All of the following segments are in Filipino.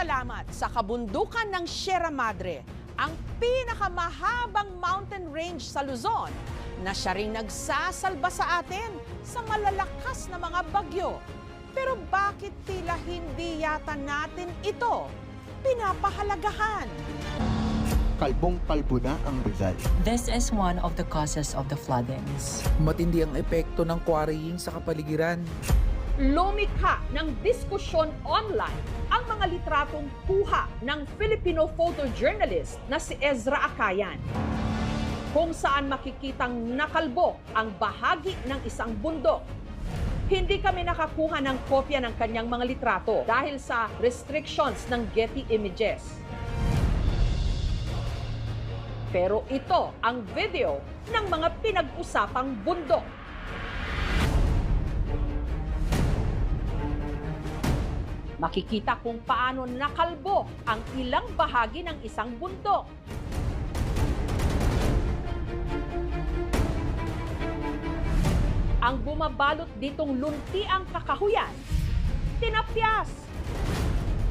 Pasasalamat sa kabundukan ng Sierra Madre, ang pinakamahabang mountain range sa Luzon, na siya ring nagsasalba sa atin sa malalakas na mga bagyo. Pero bakit tila hindi yata natin ito pinapahalagahan? Kalbong-kalbo na ang Rizal. This is one of the causes of the floodings. Matindi ang epekto ng quarrying sa kapaligiran. Lumikha ng diskusyon online ang mga litratong kuha ng Filipino photojournalist na si Ezra Acayan, kung saan makikitang nakalbo ang bahagi ng isang bundok. Hindi kami nakakuha ng kopya ng kanyang mga litrato dahil sa restrictions ng Getty Images. Pero ito ang video ng mga pinag-usapang bundok. Makikita kung paano nakalbo ang ilang bahagi ng isang bundok. Ang bumabalot ditong luntiang kakahuyan, tinapyas.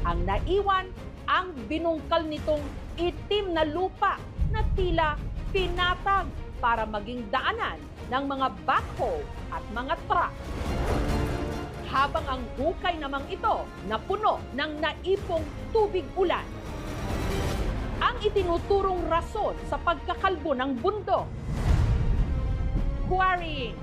Ang naiwan, ang binungkal nitong itim na lupa na tila pinatag para maging daanan ng mga backhoe at mga truck. Habang ang hukay namang ito na puno ng naipong tubig ulan. Ang itinuturong rason sa pagkakalbo ng bundok, quarrying.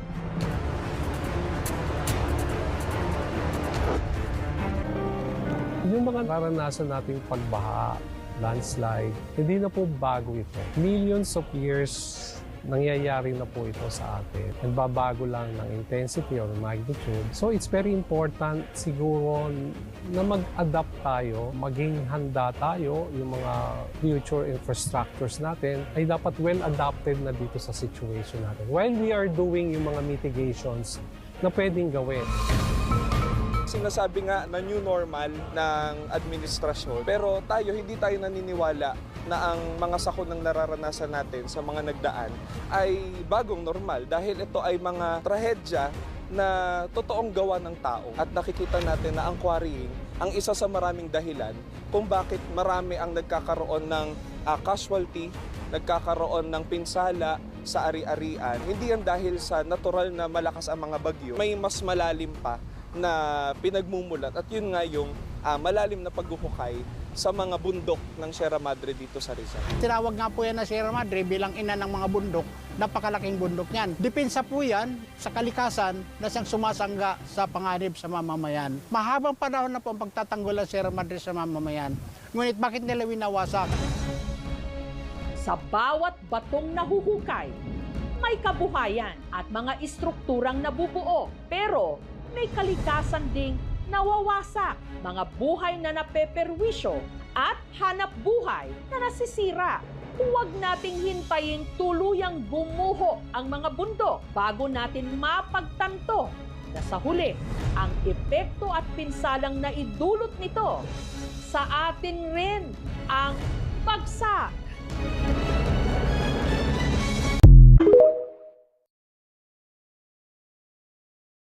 Yung mga naranasan nating pagbaha, landslide, hindi na po bago ito. Millions of years nangyayari na po ito sa atin. Nagbabago lang ng intensity or magnitude. So it's very important siguro na mag-adapt tayo, maging handa tayo, yung mga future infrastructures natin ay dapat well-adapted na dito sa situation natin. While we are doing yung mga mitigations na pwedeng gawin. Sinasabi nga na new normal ng administrasyon, pero hindi tayo naniniwala na ang mga sakon ng nararanasan natin sa mga nagdaan ay bagong normal dahil ito ay mga trahedya na totoong gawa ng tao. At nakikita natin na ang quarrying ang isa sa maraming dahilan kung bakit marami ang nagkakaroon ng casualty, nagkakaroon ng pinsala sa ari-arian. Hindi yan dahil sa natural na malakas ang mga bagyo. May mas malalim pa na pinagmumulat at yun nga yung malalim na paghuhukay sa mga bundok ng Sierra Madre dito sa Rizal. Tinawag nga po yan na Sierra Madre bilang ina ng mga bundok. Napakalaking bundok yan. Depensa po yan sa kalikasan na siyang sumasangga sa panganib sa mamamayan. Mahabang panahon na po ang pagtatanggol ng Sierra Madre sa mamamayan. Ngunit bakit nila winawasak? Sa bawat batong nahuhukay, may kabuhayan at mga istrukturang nabubuo. Pero may kalikasan ding nawawasak, mga buhay na napeperwisyo at hanap buhay na nasisira. Huwag nating hintayin tuluyang bumuho ang mga bundok bago natin mapagtanto na sa huli, ang epekto at pinsalang naidulot nito sa atin rin ang bagsak.